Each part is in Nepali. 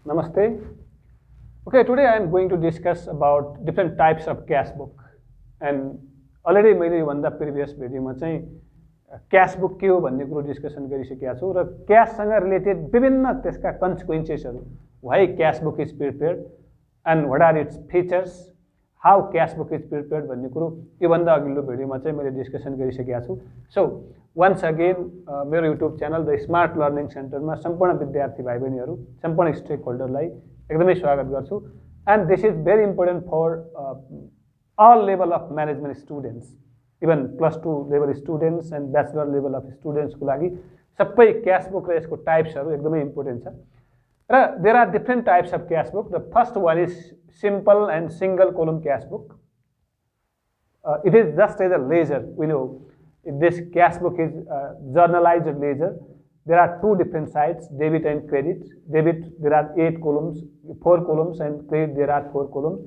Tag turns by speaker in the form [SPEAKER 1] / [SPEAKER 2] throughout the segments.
[SPEAKER 1] Namaste. Okay, today I am going to discuss about different types of cash book. And already मैले भन्दा प्रिभियस भिडियोमा चाहिँ क्याश बुक के हो भन्ने कुरो डिस्कसन गरिसकेका छु र क्याशसँग रिलेटेड विभिन्न त्यसका कन्सिक्वेन्सेसहरू why cash book is prepared and what are its features how cash book is prepared भन्ने कुरो योभन्दा अघिल्लो भिडियोमा चाहिँ मैले डिस्कसन गरिसकेका छु. सो वन्स अगेन मेरो YouTube channel the smart learning सेन्टरमा सम्पूर्ण विद्यार्थी भाइ बहिनीहरू सम्पूर्ण स्टेक होल्डरलाई एकदमै स्वागत गर्छु. And this is very important for all level of management students, even +2 level students and bachelor level of students को लागि सबै क्याश बुक र यसको टाइप्सहरू एकदमै इम्पोर्टेन्ट छ. र there are different types of cash book. The first one is simple and single column cash book. It is just as a ledger. We know this cash book is journalized ledger. There are two different sides, debit and credit. Debit there are 8 columns, 4 columns, and credit there are 4 columns.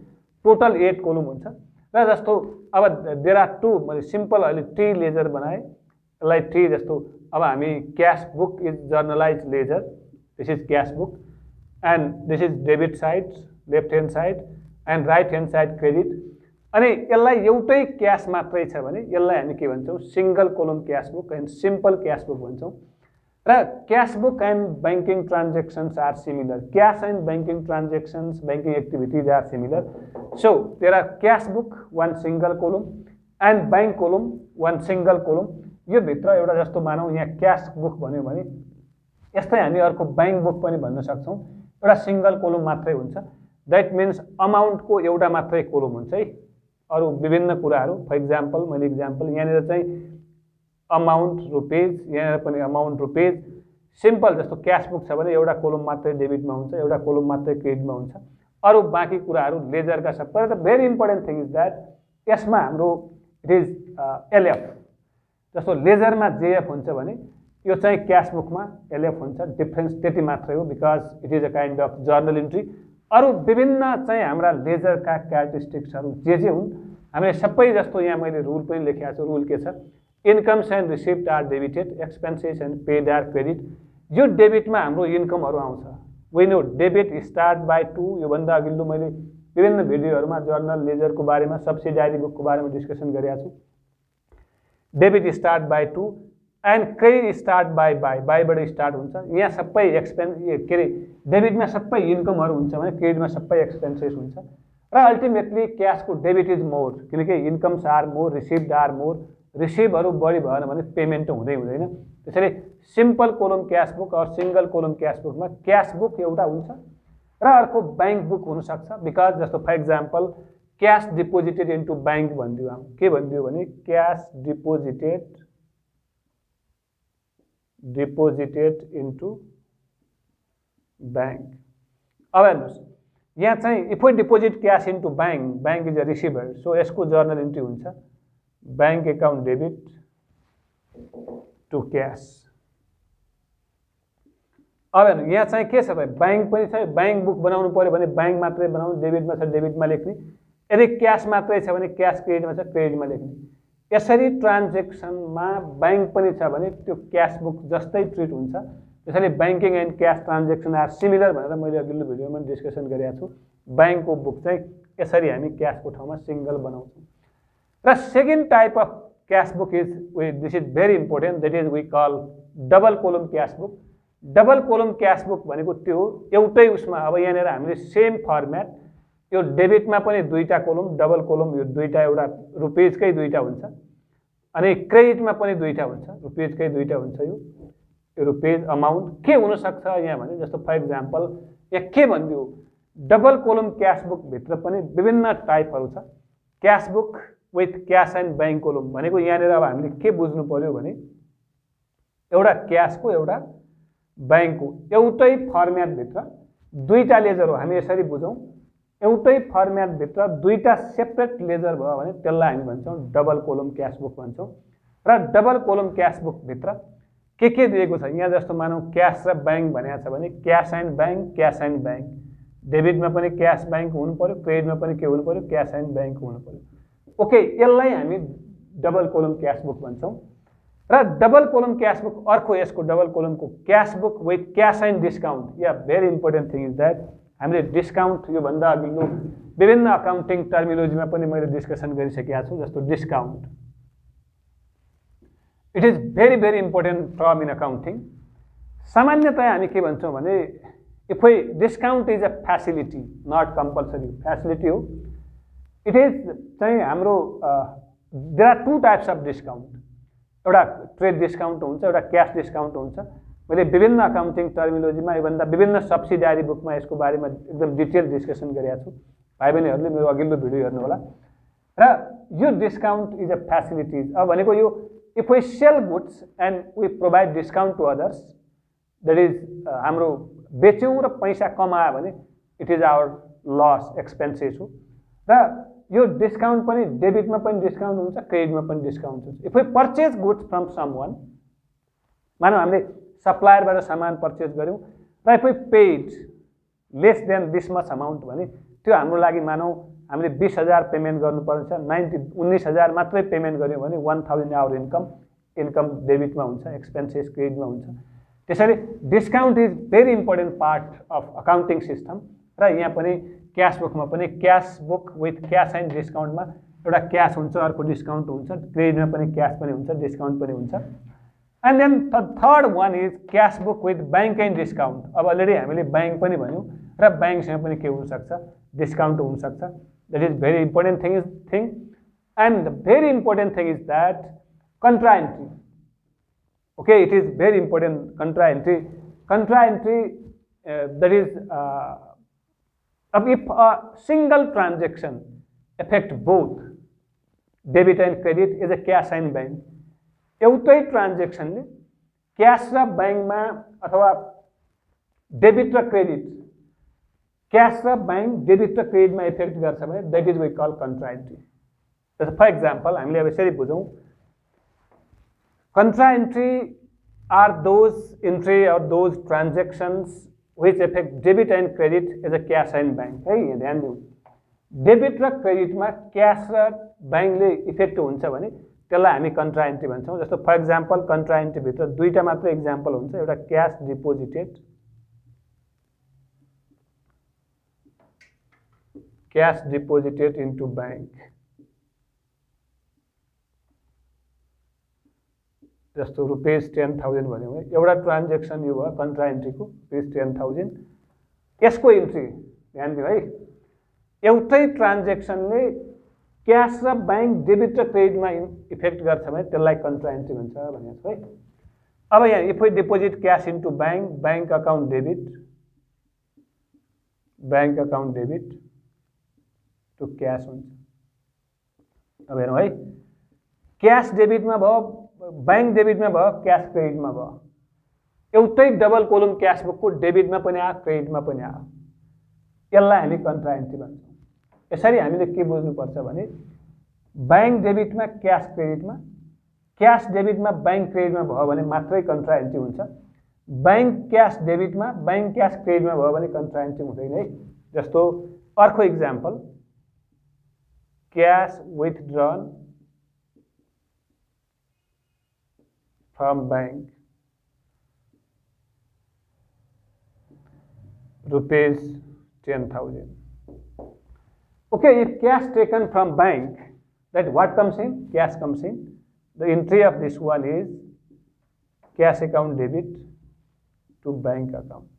[SPEAKER 1] Total 8 column हुन्छ. र जस्तो अब देयर आर टू मैले सिम्पल अहिले ट्री लेजर बनाएँ यसलाई ट्री जस्तो. अब हामी cash book is journalize ledger. This is cash book and this is debit side left hand side and right hand side credit. अनि यसलाई एउटै क्यास मात्रै छ भने यसलाई हामी के भन्छौँ single column cash book and simple cash book भन्छौँ. र cash book and banking transactions are similar. Cash and banking transactions banking activities are similar. So there are cash book one single column and bank column one single column. यो भित्र एउटा जस्तो मानौँ यहाँ क्याश बुक भन्यो भने यस्तै हामी अर्को बैंक बुक पनि भन्न सक्छौँ. एउटा सिंगल कोलम मात्रै हुन्छ. द्याट मिन्स अमाउन्टको एउटा मात्रै कोलम हुन्छ है. अरू विभिन्न कुराहरू फर इक्जाम्पल मैले इक्जाम्पल यहाँनिर चाहिँ अमाउन्ट रुपिज, यहाँनिर पनि अमाउन्ट रुपिज. सिम्पल जस्तो क्याश बुक छ भने एउटा कोलम मात्रै डेबिटमा हुन्छ, एउटा कोलम मात्रै क्रेडिटमा हुन्छ. अरू बाँकी कुराहरू लेजरका छ. तर the very important thing is that यसमा हाम्रो इट इज एलएफ. जस्तो लेजरमा जेएफ हुन्छ भने यो चाहिँ क्यास बुकमा एलएफ हुन्छ. डिफ्रेन्स त्यति मात्रै हो because it is a kind of journal entry. अरू विभिन्न चाहिँ हाम्रा लेजरका क्यारेक्टरिस्टिक्सहरू जे हुन् हामीले सबै जस्तो यहाँ मैले रुल पनि लेखेको छु. रुल के छ? Incomes and receipt are debited, expenses and paid are credit. यो डेबिटमा हाम्रो इन्कमहरू आउँछ. We know debit start by 2. योभन्दा अघिल्लो मैले विभिन्न भिडियोहरूमा जर्नल लेजरको बारेमा सब्सिडारी बुकको बारेमा डिस्कसन गरेको छु. Debit start by 2 and credit start by बाईबाट स्टार्ट हुन्छ. यहाँ सबै एक्सपेन्स के अरे डेबिटमा सबै इन्कमहरू हुन्छ भने क्रेडिटमा सबै एक्सपेन्सेस हुन्छ. र अल्टिमेटली क्यासको डेबिट इज मोर किनकि incomes are more, receipts are more. रिसिभहरू बढी भएन भने पेमेन्ट हुँदैन. त्यसैले सिम्पल कोलम क्यास बुक और सिंगल कोलम क्यास बुकमा क्यास बुक एउटा हुन्छ र अर्को बैंक बुक हुनसक्छ. बिकज जस्तो for example cash deposited into bank भनिदियो. के भनिदियो भने क्यास डिपोजिटेड इन्टु बैंक. अब हेर्नुहोस् यहाँ चाहिँ if we deposit cash into bank, bank is a receiver. So यसको जर्नल इन्ट्री हुन्छ bank account debit to cash. अब हेर्नु यहाँ चाहिँ के छ भाइ बैंक पनि छ. बैंक बुक बनाउनु पऱ्यो भने बैंक मात्रै बनाउनु, डेबिटमा छ डेबिटमा लेख्ने. यदि क्यास मात्रै छ भने क्यास क्रेडिटमा छ क्रेडिटमा लेख्ने. यसरी ट्रान्जेक्सनमा बैंक पनि छ भने त्यो क्यास बुक जस्तै ट्रिट हुन्छ. त्यसैले banking and cash transaction are similar भनेर मैले अघिल्लो भिडियोमा डिस्कसन गरेको छु. बैंकको बुक चाहिँ यसरी हामी क्यासको ठाउँमा सिंगल बनाउँछौँ. र second type of cash book is this is very important. That is we call double column cash book. Double column cash book भनेको त्यो एउटै उसमा अब यहाँनिर हामीले सेम फर्मेट यो डेबिटमा पनि दुईटा कोलम डबल कोलम यो दुईटा एउटा रुपिजकै दुईटा हुन्छ अनि क्रेडिटमा पनि दुईटा हुन्छ रुपिजकै दुईटा हुन्छ. यो रुपिज अमाउन्ट के हुनसक्छ यहाँ भने जस्तो फर इक्जाम्पल यहाँ के भनिदियो डबल कोलम क्यास बुक भित्र पनि विभिन्न टाइपहरू छ. Cash book with cash and bank column भनेको यहाँनिर अब हामीले के बुझ्नु पर्यो भने एउटा क्यासको एउटा बैंकको एउटै फर्मेटभित्र दुईटा लेजर हो. हामी यसरी बुझौँ एउटै फर्मेटभित्र दुईटा सेपरेट लेजर भयो भने त्यसलाई हामी भन्छौँ डबल कोलम क्यास बुक भन्छौँ. र डबल कोलम क्यास बुकभित्र के दिएको छ यहाँ जस्तो मानौँ क्यास र बैंक भनेको छ भने cash and bank, cash and bank. डेबिटमा पनि क्यास बैंक हुनु पर्यो, क्रेडिटमा पनि के हुनु पर्यो क्यास एन्ड बैंक हुनु पर्यो. ओके यसलाई हामी डबल कोलम क्यास बुक भन्छौँ. र डबल कोलम क्यास बुक अर्को यसको डबल कोलमको cash book with cash and discount या very important thing is that हामीले डिस्काउन्ट योभन्दा अघिल्लो विभिन्न अकाउन्टिङ टर्मिनोलोजीमा पनि मैले डिस्कसन गरिसकेका छु जस्तो discount it is very very important term in accounting सामान्यतया हामी के भन्छौँ भने if we discount is a facility not compulsory facility हो इट इज चाहिँ हाम्रो there are two types of discount एउटा ट्रेड डिस्काउन्ट हुन्छ एउटा क्यास डिस्काउन्ट हुन्छ मैले विभिन्न अकाउन्टिङ टर्मिनोलोजीमा योभन्दा विभिन्न सब्सिडारी बुकमा यसको बारेमा एकदम डिटेल डिस्कसन गरेका छु भाइ बहिनीहरूले मेरो अघिल्लो भिडियो हेर्नुहोला र यो डिस्काउन्ट इज अ फ्यासिलिटिज अब भनेको यो if we sell goods and we provide discount to others that is हाम्रो बेच्यौँ र पैसा कमायो भने it is our loss expenses हो र यो डिस्काउन्ट पनि डेबिटमा पनि डिस्काउन्ट हुन्छ क्रेडिटमा पनि डिस्काउन्ट हुन्छ if we purchase goods from someone मानौँ हामीले सप्लायरबाट सामान पर्चेज गऱ्यौँ र if we paid less than this much amount भने त्यो हाम्रो लागि मानौँ हामीले 20,000 पेमेन्ट गर्नुपर्छ 19,000 मात्रै पेमेन्ट गऱ्यौँ भने 1,000 आवर इन्कम डेबिटमा हुन्छ एक्सपेन्सेस क्रेडिटमा हुन्छ त्यसैले discount is very important part of accounting system र यहाँ पनि क्यास बुकमा पनि cash book with cash and डिस्काउन्टमा एउटा क्यास हुन्छ अर्को डिस्काउन्ट हुन्छ क्रेडिटमा पनि क्यास पनि हुन्छ डिस्काउन्ट पनि हुन्छ and then third one is cash book with bank and discount अब अलरेडी हामीले ब्याङ्क पनि भन्यौँ र ब्याङ्कसँग पनि के हुनसक्छ डिस्काउन्ट हुनसक्छ that is very important thing and very important thing is that contra entry okay it is very important contra entry that is if a single transaction affect both debit and credit is a cash and bank एउटै ट्रान्जेक्सनले क्यास र ब्याङ्कमा अथवा डेबिट र क्रेडिट क्यास र ब्याङ्क डेबिट र क्रेडिटमा इफेक्ट गर्छ भने that is we call contra entry for example हामीले अब यसरी बुझौँ Contra entry are those entry or those transactions which affect debit and credit as a cash and bank. है ध्यान दिउँ डेबिट र क्रेडिटमा क्यास र ब्याङ्कले इफेक्ट हुन्छ भने त्यसलाई हामी कन्ट्रा एन्ट्री भन्छौँ जस्तो फर एक्जाम्पल कन्ट्रा एन्ट्रीभित्र दुईवटा मात्र एक्जाम्पल हुन्छ एउटा क्यास डिपोजिटेड इन्टु ब्याङ्क जस्तो रुपिस 10,000 भन्यो भने एउटा ट्रान्जेक्सन यो भयो कन्ट्रा एन्ट्रीको रुपिस 10,000 यसको इन्ट्री ध्यान दिनु है एउटै ट्रान्जेक्सनले क्यास र ब्याङ्क डेबिट र क्रेडिटमा इफेक्ट गर्छ भने त्यसलाई कन्ट्रा एन्ट्री भन्छ भनेको छ है अब यहाँ if we deposit cash into bank bank account debit to cash हुन्छ अब हेरौँ है क्यास डेबिटमा भयो ब्याङ्क डेबिटमा भयो क्यास क्रेडिटमा भयो एउटै डबल कोलम क्यास बुकको डेबिटमा पनि आयो क्रेडिटमा पनि आयो यसलाई हामी कन्ट्रा एन्ट्री भन्छौँ यसरी हामीले के बुझ्नुपर्छ भने ब्याङ्क डेबिटमा क्यास क्रेडिटमा क्यास डेबिटमा ब्याङ्क क्रेडिटमा भयो भने मात्रै कन्ट्रा एन्ट्री हुन्छ ब्याङ्क क्यास डेबिटमा ब्याङ्क क्यास क्रेडिटमा भयो भने कन्ट्रा एन्ट्री हुँदैन है जस्तो अर्को example cash withdrawn from bank rupees 10,000 okay if cash taken from bank that what comes in cash comes in the entry of this one is cash account debit to bank account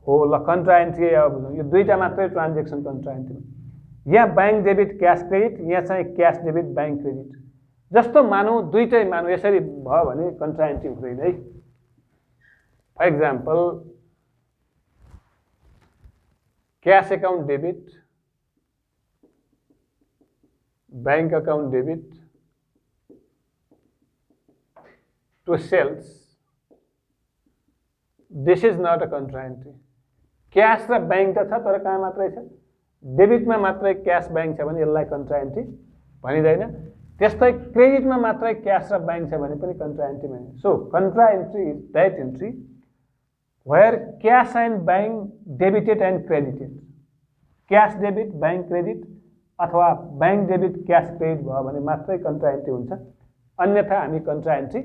[SPEAKER 1] हो ल कन्ट्रा एन्ट्री अब यो दुईटा मात्रै ट्रान्जेक्सन कन्ट्रा एन्ट्री यहाँ ब्याङ्क डेबिट क्यास क्रेडिट यहाँ चाहिँ क्यास डेबिट ब्याङ्क क्रेडिट जस्तो मानौँ दुईटै मानौँ यसरी भयो भने कन्ट्रा एन्ट्री हुँदैन है for example cash account debit bank account debit to sales this is not a contra entry cash र ब्याङ्क त छ तर कहाँ मात्रै छ डेबिटमा मात्रै क्यास ब्याङ्क छ भने यसलाई कन्ट्रा एन्ट्री भनिँदैन त्यस्तै क्रेडिटमा मात्रै क्यास र ब्याङ्क छ भने पनि कन्ट्रा एन्ट्री भनिन्छ so contra entry is that entry where cash and bank debited and credited cash debit bank credit अथवा ब्याङ्क डेबिट क्यास क्रेडिट भयो भने मात्रै कन्ट्रा एन्ट्री हुन्छ अन्यथा हामी कन्ट्रा एन्ट्री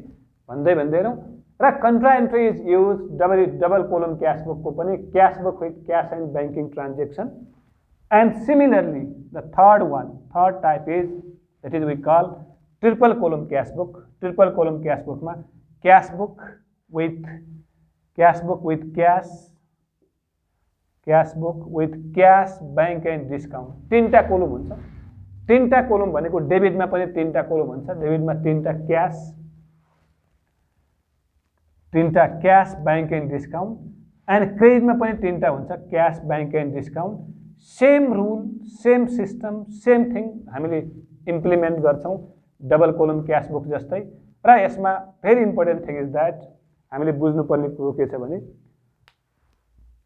[SPEAKER 1] भन्दै भन्दैनौँ र contra entry is use double column cash बुकको पनि cash book with cash and banking transaction and similarly the third type is that is we call triple column cash book. Triple column cash book ma cash book with cash, bank and discount. तीनटा कोलम हुन्छ. तीनटा कोलम भनेको डेबिटमा पनि तीनटा कोलम हुन्छ. डेबिटमा तीनटा cash, bank and discount and क्रेडिटमा पनि तीनटा हुन्छ cash, bank and discount. Same rule, same system, same thing हामीले इम्प्लिमेन्ट गर्छौँ डबल कोलम क्यास बुक जस्तै. र यसमा very important thing is that हामीले बुझ्नुपर्ने कुरो के छ भने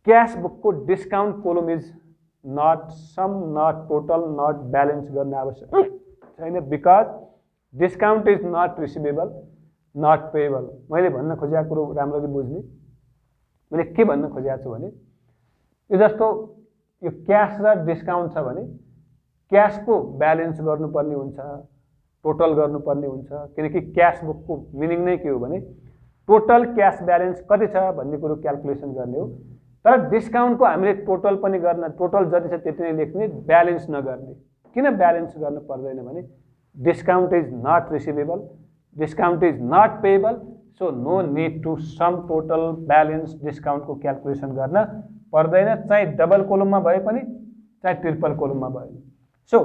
[SPEAKER 1] क्यास बुकको discount column is not sum, not total, not balance गर्न आवश्यक छैन. Because discount is not receivable, not payable. मैले भन्न खोजेको कुरो राम्ररी बुझ्ने. मैले के भन्न खोजेको छु भने यो जस्तो यो क्यास र डिस्काउन्ट छ भने क्यासको ब्यालेन्स गर्नुपर्ने हुन्छ, टोटल गर्नुपर्ने हुन्छ. किनकि क्यास बुकको मिनिङ नै के हो भने टोटल क्यास ब्यालेन्स कति छ भन्ने कुरो क्याल्कुलेसन गर्ने हो. तर डिस्काउन्टको हामीले टोटल पनि गर्न, टोटल जति छ त्यति नै लेख्ने, ब्यालेन्स नगर्ने. किन ब्यालेन्स गर्नु पर्दैन भने discount is not receivable, discount is not payable. So no need to sum total balance डिस्काउन्टको क्याल्कुलेसन गर्न पर्दैन, चाहे डबल कोलममा भए पनि चाहे ट्रिपल कोलममा भए. सो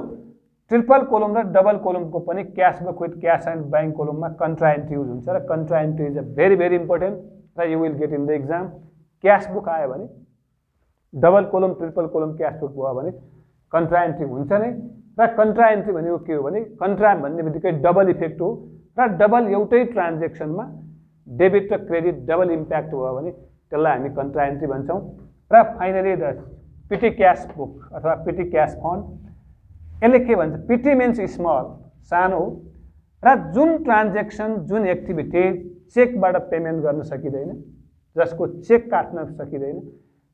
[SPEAKER 1] ट्रिपल कोलम र डबल कोलमको पनि cash book with cash and bank कोलममा कन्ट्रा एन्ट्री युज हुन्छ र contra entry is a very important र you will get in the exam. Cash book आयो भने double column triple column cash book भयो भने कन्ट्रा एन्ट्री हुन्छ नै. र कन्ट्रा एन्ट्री भनेको के हो भने कन्ट्रा भन्ने बित्तिकै डबल इफेक्ट हो र डबल एउटै ट्रान्जेक्सनमा डेबिट र क्रेडिट डबल इम्प्याक्ट भयो भने त्यसलाई हामी कन्ट्रा एन्ट्री भन्छौँ. र finally the petty cash book अथवा पिटी क्यास फन्ड, यसले के भन्छ पिटी मिन्स स्मल, सानो हो र जुन ट्रान्जेक्सन, जुन एक्टिभिटी चेकबाट पेमेन्ट गर्न सकिँदैन, जसको चेक काट्न सकिँदैन,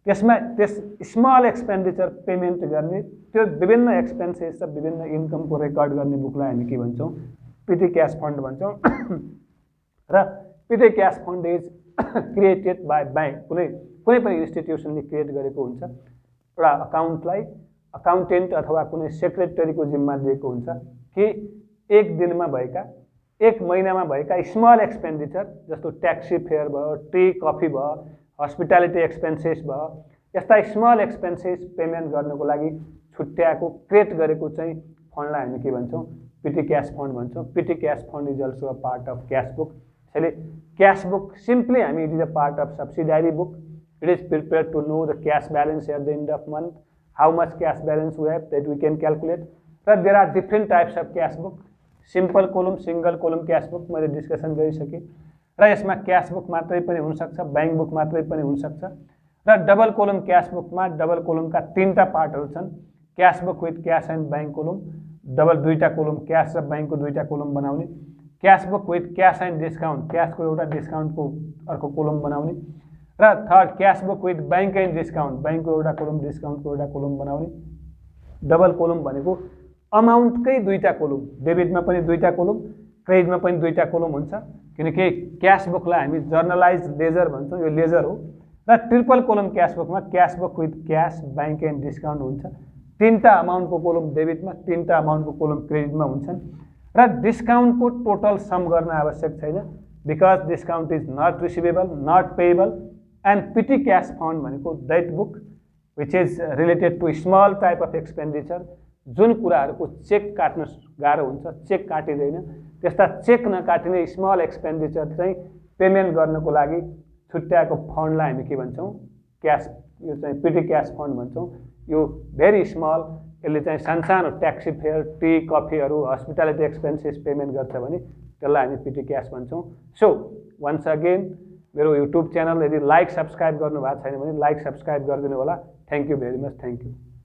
[SPEAKER 1] त्यसमा त्यस स्मल एक्सपेन्डिचर पेमेन्ट गर्ने त्यो विभिन्न एक्सपेन्सेस र विभिन्न इन्कमको रेकर्ड गर्ने बुकलाई हामी के भन्छौँ पिटी क्यास फन्ड भन्छौँ. र petty cash fund is created by bank. कुनै पनि इन्स्टिट्युसनले क्रिएट गरेको हुन्छ. एउटा अकाउन्टलाई अकाउन्टेन्ट अथवा कुनै सेक्रेटरीको जिम्मा दिएको हुन्छ कि एक दिनमा भएका, एक महिनामा भएका स्मल एक्सपेन्डिचर जस्तो ट्याक्सी फेयर भयो, टी कफी भयो, हस्पिटालिटी एक्सपेन्सेस भयो, यस्ता स्मल एक्सपेन्सेस पेमेन्ट गर्नको लागि छुट्याएको क्रिएट गरेको चाहिँ फन्डलाई हामी के भन्छौँ पिटी क्यास फन्ड भन्छौँ. Petty cash fund is also a part of cash book. त्यसैले क्यास बुक सिम्पली हामी it is a part of subsidiary book. It is prepare to know the cash balance at the end of month, how much cash balance we have that we can calculate. But there are different types of cash book. Simple column, single column cash book मैले डिस्कसन गरिसकेँ. र यसमा क्यास बुक मात्रै पनि हुनसक्छ, ब्याङ्क बुक मात्रै पनि हुनसक्छ. र डबल कोलम क्यास बुकमा डबल कोलमका तीनटा पार्टहरू छन्. Cash book with cash and bank column, double दुईटा कोलम क्यास र ब्याङ्कको दुईटा कोलम बनाउने. Cash book with cash and discount, क्यासको एउटा डिस्काउन्टको अर्को कोलम बनाउने. र third cash book with bank and discount, ब्याङ्कको एउटा कोलम डिस्काउन्टको एउटा कोलम बनाउने. डबल कोलम भनेको अमाउन्टकै दुईटा कोलम, डेबिटमा पनि दुईटा कोलम, क्रेडिटमा पनि दुईटा कोलम हुन्छ. किनकि क्यास बुकलाई हामी जर्नलाइज लेजर भन्छौँ, यो लेजर हो. र ट्रिपल कोलम क्यास बुकमा cash book with cash, bank and discount हुन्छ. तीनटा अमाउन्टको कोलम डेबिटमा, तीनटा अमाउन्टको कोलम क्रेडिटमा हुन्छन्. र डिस्काउन्टको टोटल सम गर्न आवश्यक छैन because discount is not receivable, not payable. And petty cash fund भनेको that book which is related to small type of expenditure, जुन कुराहरूको चेक काट्न गाह्रो हुन्छ, चेक काटिँदैन, त्यस्ता चेक नकाटिने स्मल एक्सपेन्डिचर चाहिँ पेमेन्ट गर्नको लागि छुट्याएको फन्डलाई हामी के भन्छौँ क्यास, यो चाहिँ पिटी क्यास फन्ड भन्छौँ. यो भेरी स्मल, यसले चाहिँ सानसानो ट्याक्सी फेयर, टी कफीहरू, हस्पिटालिटी एक्सपेन्सेस पेमेन्ट गर्छ भने त्यसलाई हामी पिटी क्यास भन्छौँ. सो वन्स अगेन मेरो युट्युब च्यानल यदि लाइक सब्सक्राइब गर्नुभएको छैन भने लाइक सब्सक्राइब गरिदिनु होला. Thank you very much. Thank you.